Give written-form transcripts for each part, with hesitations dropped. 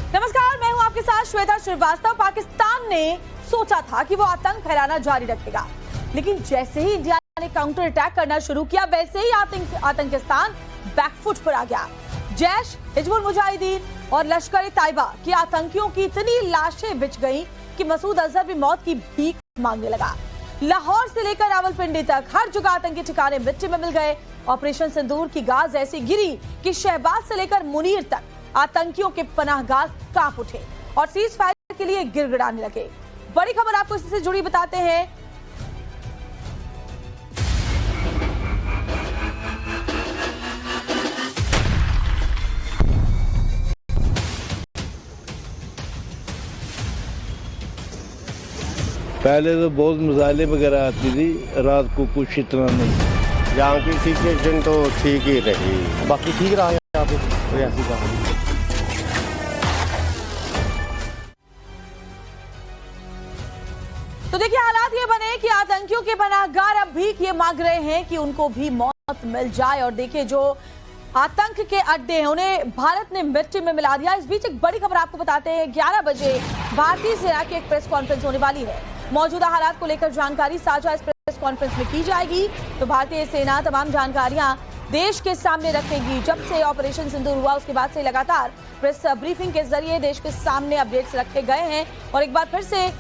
नमस्कार, मैं हूं आपके साथ श्वेता श्रीवास्तव। पाकिस्तान ने सोचा था कि वो आतंक फैलाना जारी रखेगा, लेकिन जैसे ही इंडिया ने काउंटर अटैक करना शुरू किया, वैसे ही आतंकिस्तान बैकफुट पर आ गया। जैश, हिजबुल मुजाहिदीन और लश्कर तैयबा के आतंकियों की इतनी लाशें बिछ गईं कि मसूद अजहर भी मौत की भीख मांगने लगा। लाहौर से लेकर रावलपिंडी तक हर जगह आतंकी ठिकाने मिट्टी में मिल गए। ऑपरेशन सिंदूर की गाज ऐसी गिरी कि शहबाज से लेकर मुनीर तक आतंकियों के पनाहगाह कांप उठे और सीज फायर के लिए गिड़गिड़ाने लगे। बड़ी खबर आपको इससे जुड़ी बताते हैं। पहले तो बहुत मसाले वगैरह आती थी, रात को कुछ इतना नहीं। यहाँ की सिचुएशन तो ठीक ही रही, बाकी ठीक रहा है यहाँ पे, कोई ऐसी बात नहीं। तो देखिए, हालात ये बने कि आतंकियों के पनाहगाह अब भीख ये मांग रहे हैं कि उनको भी मौत मिल जाए। और देखिए, जो आतंक के अड्डे हैं उन्हें भारत ने मिट्टी में मिला दिया। इस बीच एक बड़ी खबर आपको बताते हैं। 11 बजे भारतीय सेना की एक प्रेस कॉन्फ्रेंस होने वाली है। मौजूदा हालात को लेकर जानकारी साझा इस प्रेस कॉन्फ्रेंस में की जाएगी। तो भारतीय सेना तमाम जानकारियां देश के सामने रखेगी। जब से ऑपरेशन सिंदूर हुआ उसके बाद से लगातार प्रेस ब्रीफिंग के जरिए देश के सामने अपडेट्स रखे गए हैं। और एक बार फिर से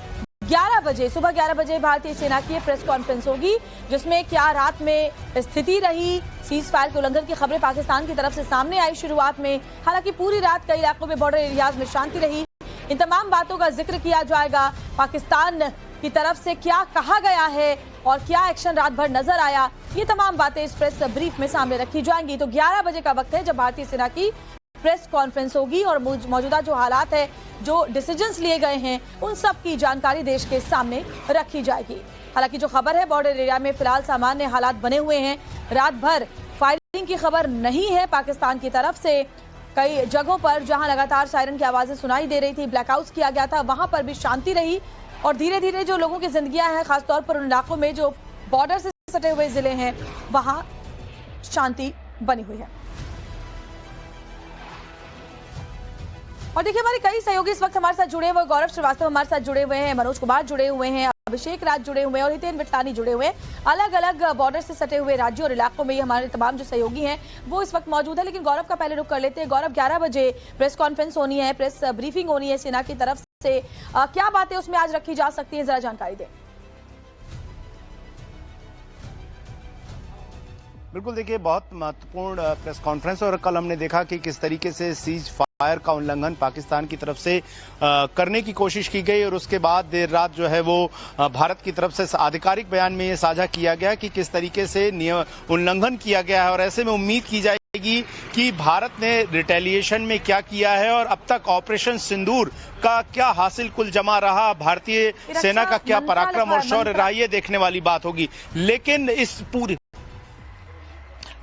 11 बजे, सुबह 11 बजे भारतीय सेना की प्रेस कॉन्फ्रेंस होगी, जिसमें क्या रात में स्थिति रही, सीज फायर के उल्लंघन की खबरें पाकिस्तान की तरफ से सामने आई शुरुआत में। हालांकि पूरी रात कई इलाकों में बॉर्डर एरियाज में शांति रही। इन तमाम बातों का जिक्र किया जाएगा। पाकिस्तान की तरफ से क्या कहा गया है और क्या एक्शन रात भर नजर आया, ये तमाम बातें इस प्रेस ब्रीफ में सामने रखी जाएंगी। तो 11 बजे का वक्त है जब भारतीय सेना की प्रेस कॉन्फ्रेंस होगी और मौजूदा जो हालात है, जो डिसीजंस लिए गए हैं, उन सब की जानकारी देश के सामने रखी जाएगी। हालांकि जो खबर है, बॉर्डर एरिया में फिलहाल सामान्य हालात बने हुए हैं। रात भर फायरिंग की खबर नहीं है पाकिस्तान की तरफ से। कई जगहों पर जहां लगातार सायरन की आवाजें सुनाई दे रही थी, ब्लैकआउट किया गया था, वहां पर भी शांति रही। और धीरे धीरे जो लोगों की जिंदगियां हैं, खासतौर पर उन इलाकों में जो बॉर्डर से सटे हुए जिले हैं, वहां शांति बनी हुई है। और देखिए, हमारे कई सहयोगी इस वक्त हमारे साथ जुड़े हुए। गौरव श्रीवास्तव हमारे साथ जुड़े हुए हैं, मनोज कुमार जुड़े हुए हैं, अभिषेक राज जुड़े हुए हैं और हितेन विट्टानी जुड़े हुए हैं। अलग अलग बॉर्डर से सटे हुए राज्यों और इलाकों में ये हमारे तमाम जो सहयोगी हैं वो इस वक्त मौजूद है। लेकिन गौरव का पहले रुख कर लेते हैं। गौरव, 11 बजे प्रेस कॉन्फ्रेंस होनी है, प्रेस ब्रीफिंग होनी है सेना की तरफ से। क्या बातें उसमें आज रखी जा सकती है, जरा जानकारी दें। बिल्कुल, देखिए, बहुत महत्वपूर्ण प्रेस कॉन्फ्रेंस। और कल हमने देखा कि किस तरीके से सीज फायर का उल्लंघन पाकिस्तान की तरफ से करने की कोशिश की गई और उसके बाद देर रात जो है वो भारत की तरफ से आधिकारिक बयान में ये साझा किया गया कि किस तरीके से उल्लंघन किया गया है। और ऐसे में उम्मीद की जाएगी कि भारत ने रिटेलिएशन में क्या किया है और अब तक ऑपरेशन सिंदूर का क्या हासिल कुल जमा रहा, भारतीय सेना का क्या पराक्रम और शौर्य रहा, ये देखने वाली बात होगी। लेकिन इस पूरी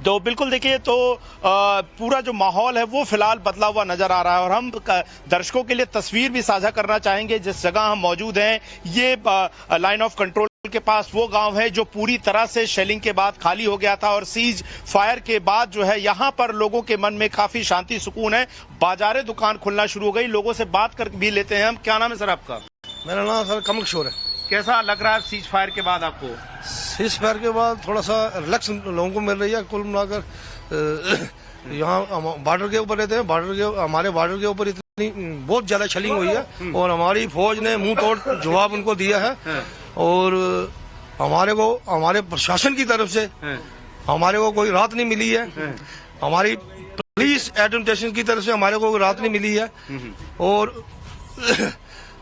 तो बिल्कुल देखिए, तो पूरा जो माहौल है वो फिलहाल बदला हुआ नजर आ रहा है। और हम दर्शकों के लिए तस्वीर भी साझा करना चाहेंगे। जिस जगह हम मौजूद हैं, ये लाइन ऑफ कंट्रोल के पास वो गांव है जो पूरी तरह से शेलिंग के बाद खाली हो गया था और सीज फायर के बाद जो है यहाँ पर लोगों के मन में काफी शांति सुकून है। बाजारें, दुकान खुलना शुरू हो गई। लोगों से बात कर भी लेते हैं हम। क्या नाम है सर आपका? मेरा नाम सर कमल किशोर है। कैसा लग रहा है सीज फायर के बाद आपको? सीज फायर के बाद थोड़ा सा रिलैक्स लोगों को मिल रही है। कुल मिलाकर यहाँ बॉर्डर के ऊपर रहते हैं, हमारे बॉर्डर के ऊपर इतनी बहुत ज्यादा छलिंग हुई है और हमारी फौज ने मुंह तोड़ जवाब उनको दिया है। और हमारे प्रशासन की तरफ से हमारे को कोई राहत नहीं मिली है। हमारी पुलिस एडमिनिस्ट्रेशन की तरफ से हमारे को राहत नहीं मिली है। और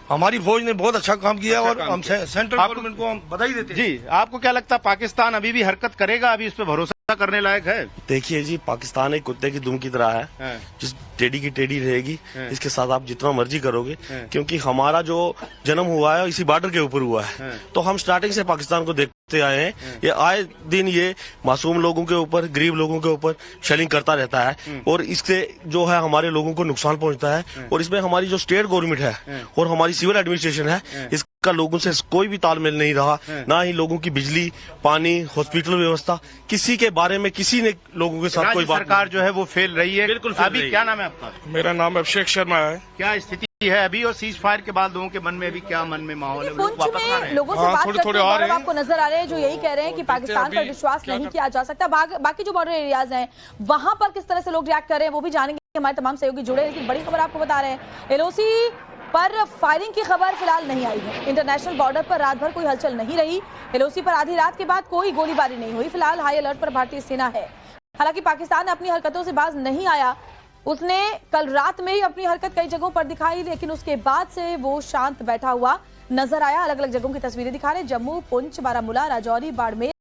हमारी फौज ने बहुत अच्छा काम किया और हम सेंट्रल गवर्नमेंट को हम बधाई देते हैं। जी, आपको क्या लगता है पाकिस्तान अभी भी हरकत करेगा? अभी इस पे भरोसा करने लायक है? देखिए जी, पाकिस्तान एक कुत्ते की दुम की तरह है, जिस टेढ़ी की टेढ़ी रहेगी। इसके साथ आप जितना मर्जी करोगे, क्योंकि हमारा जो जन्म हुआ है इसी बॉर्डर के ऊपर हुआ है। तो हम स्टार्टिंग से पाकिस्तान को देखते आए हैं। ये आए दिन ये मासूम लोगों के ऊपर, गरीब लोगों के ऊपर शेलिंग करता रहता है और इससे जो है हमारे लोगों को नुकसान पहुंचता है। और इसमें हमारी जो स्टेट गवर्नमेंट है और हमारी सिविल एडमिनिस्ट्रेशन है, का लोगों से कोई भी तालमेल नहीं रहा, ना ही लोगों की बिजली, पानी, हॉस्पिटल व्यवस्था, किसी के बारे में किसी ने लोगों के साथ कोई बात सरकार जो है वो फेल रही है। बिल्कुल फेल अभी रही क्या नाम है आपका? मेरा नाम अभिषेक शर्मा है। क्या स्थिति है अभी और सीज फायर के बाद लोगों के मन में अभी क्या मन में माहौल है? लोग पुंछ वापस आ रहे में हैं? लोगों से हाँ, बात थोड़े करते थोड़े हुए आ रहे हैं। आपको नजर आ रहे हैं जो यही कह रहे हैं कि पाकिस्तान पर अभी विश्वास क्या नहीं किया जा सकता। बाकी जो बॉर्डर एरियाज हैं वहां पर किस तरह से लोग रिएक्ट कर रहे हैं वो भी जानेंगे। हमारे तमाम सहयोगी जुड़े हैं, लेकिन बड़ी खबर आपको बता रहे हैं, एलओसी पर फायरिंग की खबर फिलहाल नहीं आई है। इंटरनेशनल बॉर्डर पर रात भर कोई हलचल नहीं रही। एलओसी पर आधी रात के बाद कोई गोलीबारी नहीं हुई। फिलहाल हाई अलर्ट पर भारतीय सेना है। हालांकि पाकिस्तान अपनी हरकतों से बाज नहीं आया। उसने कल रात में ही अपनी हरकत कई जगहों पर दिखाई, लेकिन उसके बाद से वो शांत बैठा हुआ नजर आया। अलग अलग जगहों की तस्वीरें दिखा रहे हैं, जम्मू, पुंछ, बारामूला, राजौरी, बाड़मेर,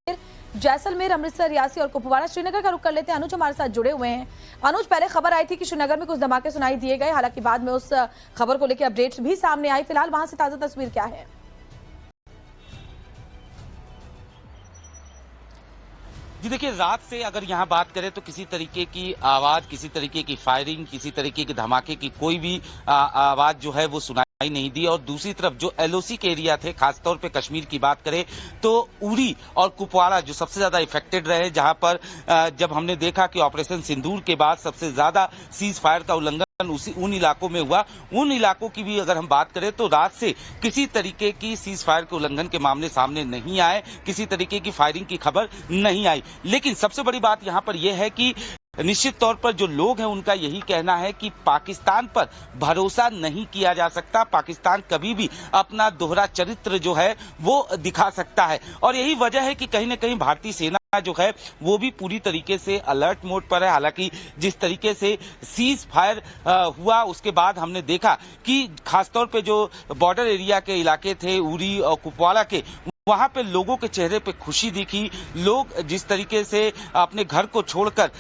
जैसलमेर, अमृतसर, रियासी और कुपवाड़ा। श्रीनगर का रुख कर लेते हैं, अनुज हमारे साथ जुड़े हुए हैं। अनुज, पहले खबर आई थी कि श्रीनगर में कुछ धमाके सुनाई दिए गए, हालांकि बाद में उस खबर को लेकर अपडेट्स भी सामने आई। फिलहाल वहां से ताजा तस्वीर क्या है? जी देखिए, रात से अगर यहाँ बात करें तो किसी तरीके की आवाज, किसी तरीके की फायरिंग, किसी तरीके के धमाके की कोई भी आवाज जो है वो सुनाई नहीं दी। और दूसरी तरफ जो एलओसी के एरिया थे, खासतौर पे कश्मीर की बात करें तो उरी और कुपवाड़ा जो सबसे ज्यादा इफेक्टेड रहे, जहां पर जब हमने देखा कि ऑपरेशन सिंदूर के बाद सबसे ज्यादा सीज फायर का उल्लंघन उन इलाकों में हुआ, उन इलाकों की भी अगर हम बात करें तो रात से किसी तरीके की सीज फायर के उल्लंघन के मामले सामने नहीं आए, किसी तरीके की फायरिंग की खबर नहीं आई। लेकिन सबसे बड़ी बात यहां पर यह है कि निश्चित तौर पर जो लोग हैं उनका यही कहना है कि पाकिस्तान पर भरोसा नहीं किया जा सकता। पाकिस्तान कभी भी अपना दोहरा चरित्र जो है वो दिखा सकता है, और यही वजह है कि कहीं ना कहीं भारतीय सेना जो है वो भी पूरी तरीके से अलर्ट मोड पर है। हालांकि जिस तरीके से सीज फायर हुआ उसके बाद हमने देखा कि खासतौर पे जो बॉर्डर एरिया के इलाके थे, उरी और कुपवाड़ा के, वहां पे लोगों के चेहरे पे खुशी दिखी। लोग जिस तरीके से अपने घर को छोड़कर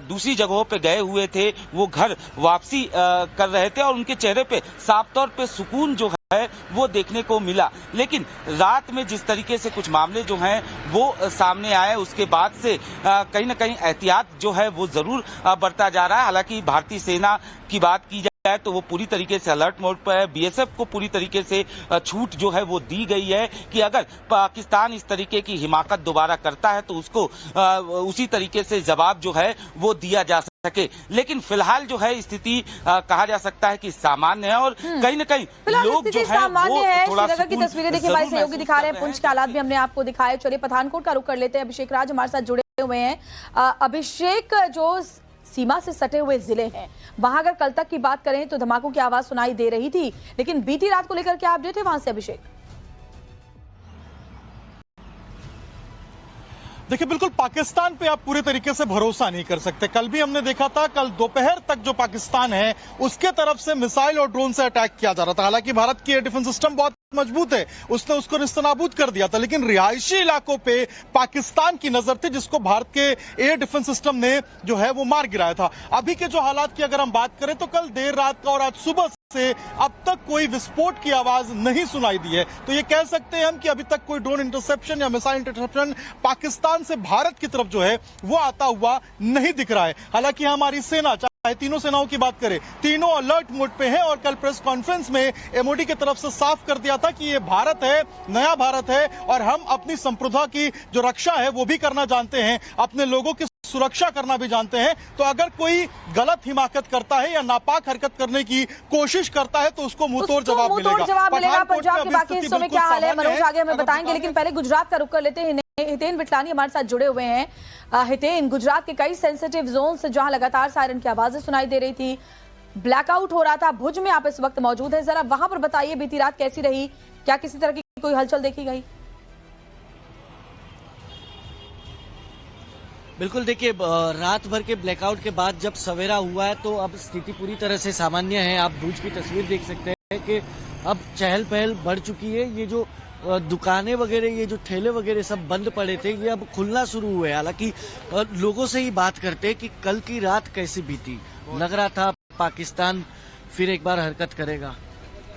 दूसरी जगहों पे गए हुए थे वो घर वापसी कर रहे थे, और उनके चेहरे पे साफ तौर पे सुकून जो है वो देखने को मिला। लेकिन रात में जिस तरीके से कुछ मामले जो हैं वो सामने आए, उसके बाद से कहीं ना कहीं एहतियात जो है वो जरूर बरता जा रहा है। हालांकि भारतीय सेना की बात की जाए तो वो पूरी तरीके से अलर्ट मोड पर है। बीएसएफ को पूरी तरीके से छूट जो है वो दी गई है कि अगर पाकिस्तान इस तरीके की हिमाकत दोबारा करता है तो उसको उसी तरीके से जवाब जो है वो दिया जा सके। लेकिन फिलहाल जो है स्थिति कहा जा सकता है कि सामान्य है, और कहीं न कहीं लोग जो है वो थोड़ा श्रीनगर की तस्वीरें देखिए, हमारे सहयोगी दिखा रहे हैं, पुंछ के हालात भी हमने आपको दिखाए। चलिए पठानकोट का रुख कर लेते हैं, अभिषेक राज हमारे साथ जुड़े हुए हैं। अभिषेक, जो सीमा से सटे हुए जिले हैं वहां अगर कल तक की बात करें तो धमाकों की आवाज सुनाई दे रही थी, लेकिन बीती रात को लेकर क्या अपडेट है वहां से अभिषेक? देखिए, बिल्कुल पाकिस्तान पे आप पूरे तरीके से भरोसा नहीं कर सकते। कल भी हमने देखा था, कल दोपहर तक जो पाकिस्तान है उसके तरफ से मिसाइल और ड्रोन से अटैक किया जा रहा था। हालांकि भारत की एयर डिफेंस सिस्टम बहुत मजबूत है, उसने उसको निस्तनाबूद कर दिया था, लेकिन रिहायशी इलाकों पे पाकिस्तान की नजर थी जिसको भारत के एयर डिफेंस सिस्टम ने जो है वो मार गिराया था। अभी के जो हालात की अगर हम बात करें तो कल देर रात का और आज सुबह से अब तक कोई विस्फोट की आवाज नहीं सुनाई दी है। तो ये कह सकते हैं हम कि अभी तक कोई ड्रोन इंटरसेप्शन या मिसाइल इंटरसेप्शन पाकिस्तान से भारत की तरफ जो है वो आता हुआ नहीं दिख रहा है। हालांकि हमारी सेना, चाहे तीनों सेनाओं की बात करें, तीनों अलर्ट मोड पे हैं, और कल प्रेस कॉन्फ्रेंस में एमओडी की तरफ से साफ कर दिया था कि ये भारत है, नया भारत है, और हम अपनी संप्रभुता की जो रक्षा है वो भी करना जानते हैं, अपने लोगों की सुरक्षा करना भी जानते हैं। तो अगर कोई गलत हिमाकत करता है या नापाक हरकत करने की कोशिश करता है तो उसको मुंहतोड़ जवाब मिलेगा। पंजाब के बाकी हिस्सों में क्या हाल है मनोज आगे हमें बताएंगे, लेकिन पहले गुजरात का रुख कर लेते हैं। हितेन विटलानी हमारे साथ जुड़े हुए हैं। हितेन, गुजरात के कई सेंसिटिव जोन से जहां लगातार सायरन की आवाजें सुनाई दे रही थी, ब्लैकआउट हो रहा था, भुज में आप इस वक्त मौजूद है, जरा वहां पर बताइए बीती रात कैसी रही, क्या किसी तरह की कोई हलचल देखी गई? बिल्कुल, देखिए रात भर के ब्लैकआउट के बाद जब सवेरा हुआ है तो अब स्थिति पूरी तरह से सामान्य है। आप भुज की तस्वीर देख सकते हैं कि अब चहल पहल बढ़ चुकी है। ये जो दुकानें वगैरह, ये जो ठेले वगैरह सब बंद पड़े थे, ये अब खुलना शुरू हुए। हालांकि लोगों से ही बात करते हैं कि कल की रात कैसी बीती। लग रहा था पाकिस्तान फिर एक बार हरकत करेगा।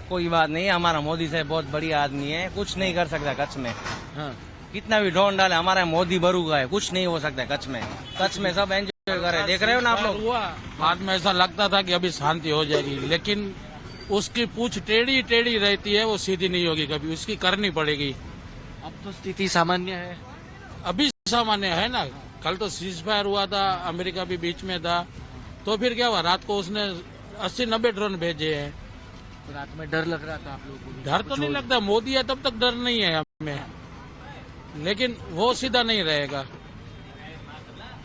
कोई बात नहीं, हमारा मोदी साहब बहुत बढ़िया आदमी है, कुछ नहीं कर सकता कच्छ में। हाँ, कितना भी ड्रोन डाले, हमारा मोदी बरूगा है, कुछ नहीं हो सकता कच्छ में। कच्छ में सब एंजॉय कर रहे, देख रहे हो ना आप लोग। बाद में ऐसा लगता था कि अभी शांति हो जाएगी, लेकिन उसकी पूछ टेढ़ी टेढ़ी रहती है, वो सीधी नहीं होगी कभी, उसकी करनी पड़ेगी। अब तो स्थिति सामान्य है। अभी सामान्य है ना, कल तो सीज फायर हुआ था, अमेरिका भी बीच में था, तो फिर क्या हुआ, रात को उसने 80-90 ड्रोन भेजे हैं। रात में डर लग रहा था आप लोगों को? डर तो नहीं लगता, मोदी है तब तक डर नहीं है हमें, लेकिन वो सीधा नहीं रहेगा।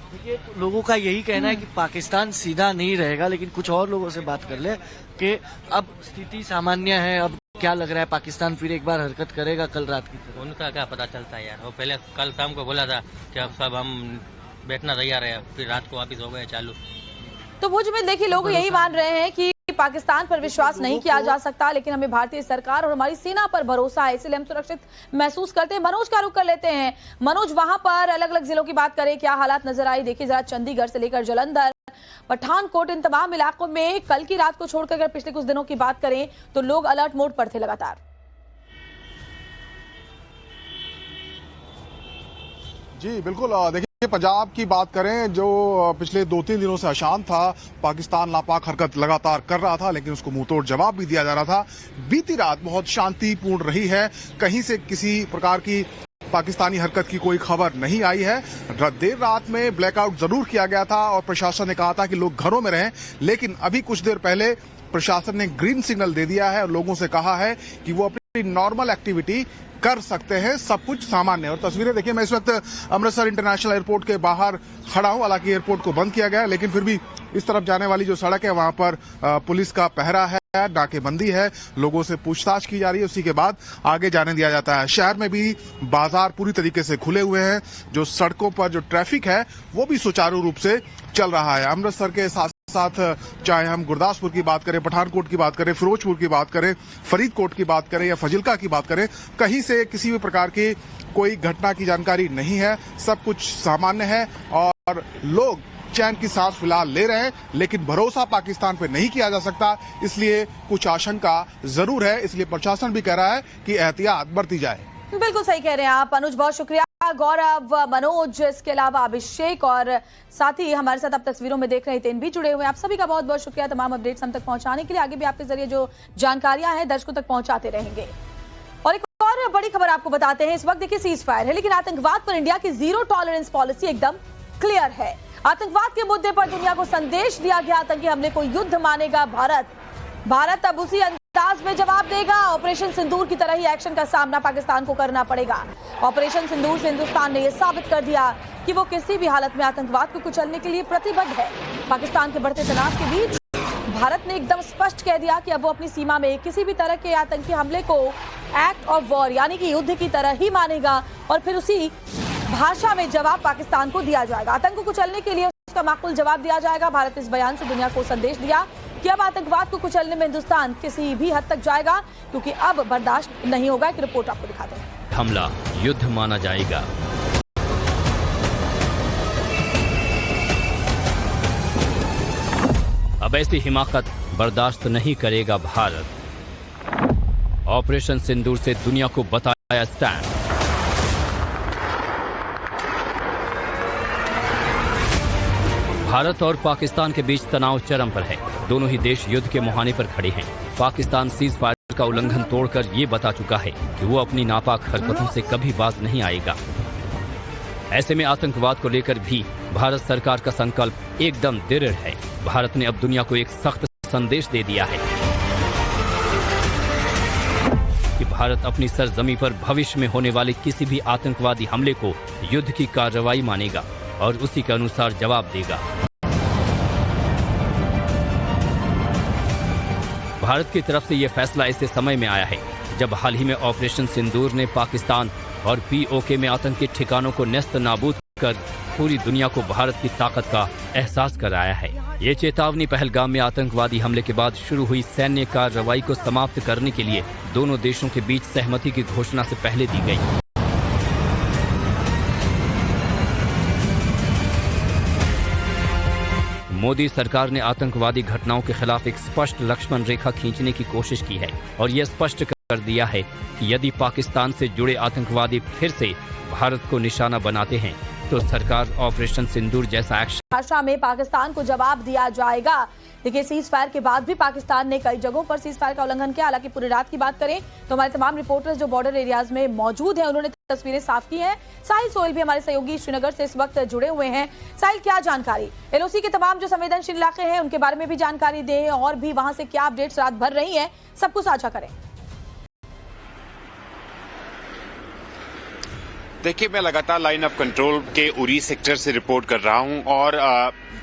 देखिए, लोगों का यही कहना है कि पाकिस्तान सीधा नहीं रहेगा, लेकिन कुछ और लोगों से बात कर ले कि अब स्थिति सामान्य है। अब क्या लग रहा है, पाकिस्तान फिर एक बार हरकत करेगा कल रात की तरह? उनका क्या पता चलता है यार, वो पहले कल शाम को बोला था कि अब सब हम बैठना तैयार है, फिर रात को वापिस हो गए चालू। तो भुज में देखिए लोग यही मान रहे हैं कि पाकिस्तान पर विश्वास नहीं किया जा सकता, लेकिन हमें भारतीय सरकार और हमारी सेना पर भरोसा है, इसलिए हम सुरक्षित महसूस करते हैं। मनोज का रुख कर लेते हैं। मनोज, वहां पर अलग अलग जिलों की बात करें, क्या हालात नजर आई? देखिए जरा, चंडीगढ़ से लेकर जालंधर, पठानकोट, इन तमाम इलाकों में कल की रात को छोड़कर अगर पिछले कुछ दिनों की बात करें तो लोग अलर्ट मोड पर थे लगातार। जी बिल्कुल, देखिए पंजाब की बात करें, जो पिछले 2-3 दिनों से अशांत था, पाकिस्तान नापाक हरकत लगातार कर रहा था, लेकिन उसको मुंहतोड़ जवाब भी दिया जा रहा था। बीती रात बहुत शांतिपूर्ण रही है, कहीं से किसी प्रकार की पाकिस्तानी हरकत की कोई खबर नहीं आई है। देर रात में ब्लैकआउट जरूर किया गया था और प्रशासन ने कहा था कि लोग घरों में रहें, लेकिन अभी कुछ देर पहले प्रशासन ने ग्रीन सिग्नल दे दिया है और लोगों से कहा है कि वो अपनी नॉर्मल एक्टिविटी कर सकते हैं, सब कुछ सामान्य। और तस्वीरें देखिए, मैं इस वक्त अमृतसर इंटरनेशनल एयरपोर्ट के बाहर खड़ा हूं। हालांकि एयरपोर्ट को बंद किया गया है, लेकिन फिर भी इस तरफ जाने वाली जो सड़क है वहां पर पुलिस का पहरा है, नाकेबंदी है, लोगों से पूछताछ की जा रही है, उसी के बाद आगे जाने दिया जाता है। शहर में भी बाजार पूरी तरीके से खुले हुए हैं, जो सड़कों पर जो ट्रैफिक है वो भी सुचारू रूप से चल रहा है। अमृतसर के साथ चाहे हम गुरदासपुर की बात करें, पठानकोट की बात करें, फिरोजपुर की बात करें, फरीदकोट की बात करें या फजिल्का की बात करें, कहीं से किसी भी प्रकार की कोई घटना की जानकारी नहीं है, सब कुछ सामान्य है और लोग चैन की सांस फिलहाल ले रहे हैं, लेकिन भरोसा पाकिस्तान पे नहीं किया जा सकता, इसलिए कुछ आशंका जरूर है। इसलिए प्रशासन भी कह रहा है कि एहतियात बरती जाए। बिल्कुल सही कह रहे हैं आप अनुज, बहुत शुक्रिया। गौरव, मनोज, इसके अलावा अभिषेक और साथ ही हमारे साथ आप तस्वीरों में देख रहे थे, इन भी जुड़े हुए हैं। आप सभी का बहुत बहुत शुक्रिया तमाम अपडेट्स हम तक पहुंचाने के लिए। आगे भी आपके जरिए जो जानकारियां हैं दर्शकों तक पहुंचाते रहेंगे। और एक और बड़ी खबर आपको बताते हैं। इस वक्त देखिए सीज फायर है, लेकिन आतंकवाद पर इंडिया की जीरो टॉलरेंस पॉलिसी एकदम क्लियर है। आतंकवाद के मुद्दे पर दुनिया को संदेश दिया गया, आतंकी हमले को युद्ध मानेगा भारत अब उसी अंदाज में जवाब देगा। ऑपरेशन सिंदूर की तरह ही एक्शन का सामना पाकिस्तान को करना पड़ेगा। ऑपरेशन सिंदूर से हिंदुस्तान ने यह साबित कर दिया कि वो किसी भी हालत में आतंकवाद को कुचलने के लिए प्रतिबद्ध है। पाकिस्तान के बढ़ते तनाव के बीच भारत ने एकदम स्पष्ट कह दिया कि अब वो अपनी सीमा में किसी भी तरह के आतंकी हमले को एक्ट ऑफ वॉर यानी कि युद्ध की तरह ही मानेगा और फिर उसी भाषा में जवाब पाकिस्तान को दिया जाएगा। आतंक को कुचलने के लिए उसका माकूल जवाब दिया जाएगा। भारत इस बयान से दुनिया को संदेश दिया कि अब आतंकवाद को कुचलने में हिंदुस्तान किसी भी हद तक जाएगा, क्योंकि अब बर्दाश्त नहीं होगा। एक रिपोर्ट आपको दिखाते हैं। हमला युद्ध माना जाएगा। अब ऐसी हिमाकत बर्दाश्त नहीं करेगा भारत। ऑपरेशन सिंदूर से दुनिया को बताया स्टैंड। भारत और पाकिस्तान के बीच तनाव चरम पर है। दोनों ही देश युद्ध के मुहाने पर खड़े हैं। पाकिस्तान सीज फायर का उल्लंघन तोड़कर ये बता चुका है कि वो अपनी नापाक हरकतों से कभी बाज नहीं आएगा। ऐसे में आतंकवाद को लेकर भी भारत सरकार का संकल्प एकदम दृढ़ है। भारत ने अब दुनिया को एक सख्त संदेश दे दिया है कि भारत अपनी सरजमी पर भविष्य में होने वाले किसी भी आतंकवादी हमले को युद्ध की कार्रवाई मानेगा और उसी के अनुसार जवाब देगा। भारत की तरफ से यह फैसला ऐसे समय में आया है जब हाल ही में ऑपरेशन सिंदूर ने पाकिस्तान और पीओके में आतंकी ठिकानों को नेस्त नाबूद कर पूरी दुनिया को भारत की ताकत का एहसास कराया है। ये चेतावनी पहलगाम में आतंकवादी हमले के बाद शुरू हुई सैन्य कार्रवाई को समाप्त करने के लिए दोनों देशों के बीच सहमति की घोषणा से पहले दी गई। मोदी सरकार ने आतंकवादी घटनाओं के खिलाफ एक स्पष्ट लक्ष्मण रेखा खींचने की कोशिश की है और यह स्पष्ट कर दिया है कि यदि पाकिस्तान से जुड़े आतंकवादी फिर से भारत को निशाना बनाते हैं तो सरकार ऑपरेशन सिंदूर जैसा एक्शन भाषा में पाकिस्तान को जवाब दिया जाएगा। देखिए, सीज फायर के बाद भी पाकिस्तान ने कई जगहों पर सीज फायर का उल्लंघन किया। हालांकि पूरी रात की बात करें तो हमारे तमाम रिपोर्टर्स जो बॉर्डर एरियाज में मौजूद हैं उन्होंने तस्वीरें साफ की हैं। साहिल सोहेल भी हमारे सहयोगी श्रीनगर से इस वक्त जुड़े हुए हैं। साहिल, क्या जानकारी, एलओसी के तमाम जो संवेदनशील इलाके हैं उनके बारे में भी जानकारी दें और भी वहां से क्या अपडेट्स रात भर रही है, सब कुछ साझा करें। देखिए, मैं लगातार लाइन ऑफ कंट्रोल के उरी सेक्टर से रिपोर्ट कर रहा हूं और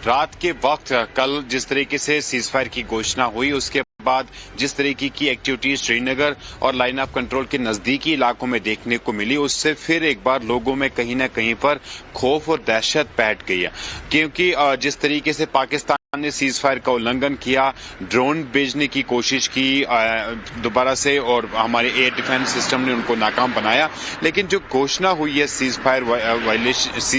रात के वक्त कल जिस तरीके से सीज फायर की घोषणा हुई उसके बाद जिस तरीके की एक्टिविटीज श्रीनगर और लाइन ऑफ कंट्रोल के नजदीकी इलाकों में देखने को मिली, उससे फिर एक बार लोगों में कहीं ना कहीं पर खौफ और दहशत बैठ गई है। क्योंकि जिस तरीके से पाकिस्तान ने सीज फायर का उल्लंघन किया, ड्रोन भेजने की कोशिश की दोबारा से और हमारे एयर डिफेंस सिस्टम ने उनको नाकाम बनाया, लेकिन जो घोषणा हुई है सीज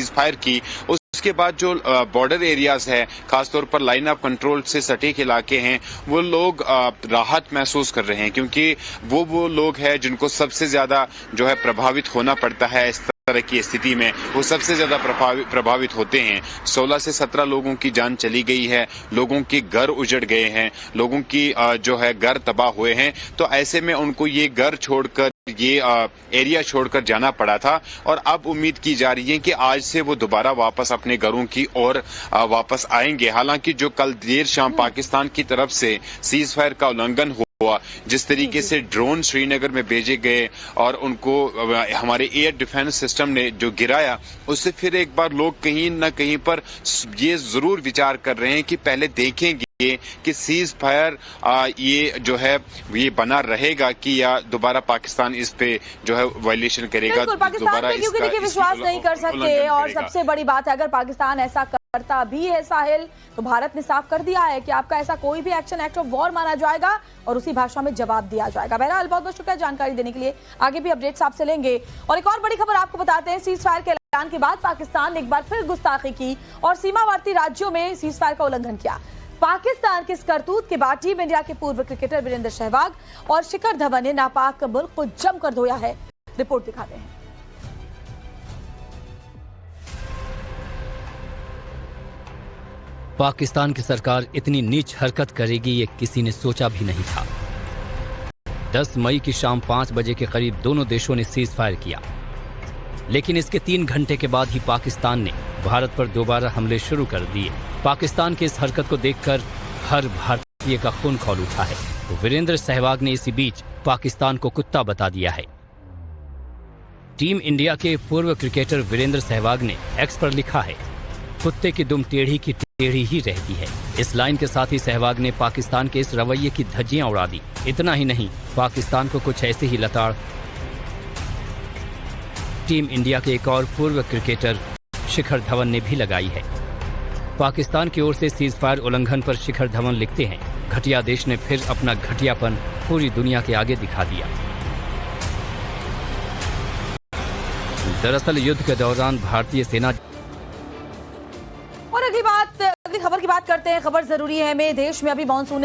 फायर की उसके बाद जो बॉर्डर एरियाज है, खासतौर पर लाइन ऑफ कंट्रोल से सटीक इलाके हैं, वो लोग राहत महसूस कर रहे हैं क्योंकि वो लोग हैं जिनको सबसे ज्यादा जो है प्रभावित होना पड़ता है। इस तरह की स्थिति में वो सबसे ज्यादा प्रभावित होते हैं। 16 से 17 लोगों की जान चली गई है, लोगों के घर उजड़ गए हैं, लोगों की जो है घर तबाह हुए हैं। तो ऐसे में उनको ये घर छोड़कर ये एरिया छोड़कर जाना पड़ा था और अब उम्मीद की जा रही है कि आज से वो दोबारा वापस अपने घरों की ओर वापस आएंगे। हालांकि जो कल देर शाम पाकिस्तान की तरफ से सीज फायर का उल्लंघन हुआ, जिस तरीके से ड्रोन श्रीनगर में भेजे गए और उनको हमारे एयर डिफेंस सिस्टम ने जो गिराया, उससे फिर एक बार लोग कहीं न कहीं पर ये जरूर विचार कर रहे हैं कि पहले देखेंगे कि सीज फायर ये जो है ये बना रहेगा कि या दोबारा पाकिस्तान इस पे जो है वायलेशन करेगा। पाकिस्तान पे क्योंकि देखिए विश्वास नहीं कर सकते और सबसे बड़ी बात है अगर पाकिस्तान ऐसा करता भी है साहिल तो भारत ने साफ कर दिया है कि आपका ऐसा कोई भी एक्शन एक्ट ऑफ वॉर माना जाएगा और उसी भाषा में जवाब दिया जाएगा। बहरहाल बहुत बहुत शुक्रिया जानकारी देने के लिए, आगे भी अपडेट्स आपसे लेंगे। और एक और बड़ी खबर आपको बताते हैं, सीज फायर के ऐलान के बाद पाकिस्तान ने एक बार फिर गुस्ताखी की और सीमावर्ती राज्यों में सीज फायर का उल्लंघन किया। पाकिस्तान के इस करतूत के बाद टीम इंडिया के पूर्व क्रिकेटर वीरेंद्र सहवाग और शिखर धवन ने नापाक मुल्क को जमकर धोया है। रिपोर्ट दिखाते हैं। पाकिस्तान की सरकार इतनी नीच हरकत करेगी ये किसी ने सोचा भी नहीं था। 10 मई की शाम 5 बजे के करीब दोनों देशों ने सीज फायर किया, लेकिन इसके 3 घंटे के बाद ही पाकिस्तान ने भारत पर दोबारा हमले शुरू कर दिए। पाकिस्तान की इस हरकत को देखकर हर भारतीय का खून खौल उठा है। तो वीरेंद्र सहवाग ने इसी बीच पाकिस्तान को कुत्ता बता दिया है। टीम इंडिया के पूर्व क्रिकेटर वीरेंद्र सहवाग ने एक्स पर लिखा है, कुत्ते की दुम टेढ़ी की टेढ़ी ही रहती है। इस लाइन के साथ ही सहवाग ने पाकिस्तान के इस रवैये की धज्जियां उड़ा दी। इतना ही नहीं, पाकिस्तान को कुछ ऐसे ही लताड़ टीम इंडिया के एक और पूर्व क्रिकेटर शिखर धवन ने भी लगाई है। पाकिस्तान की ओर से सीज फायर उल्लंघन पर शिखर धवन लिखते हैं, घटिया देश ने फिर अपना घटियापन पूरी दुनिया के आगे दिखा दिया। दरअसल युद्ध के दौरान भारतीय सेना और अगली खबर की बात करते हैं। खबर जरूरी है, में देश में अभी मानसून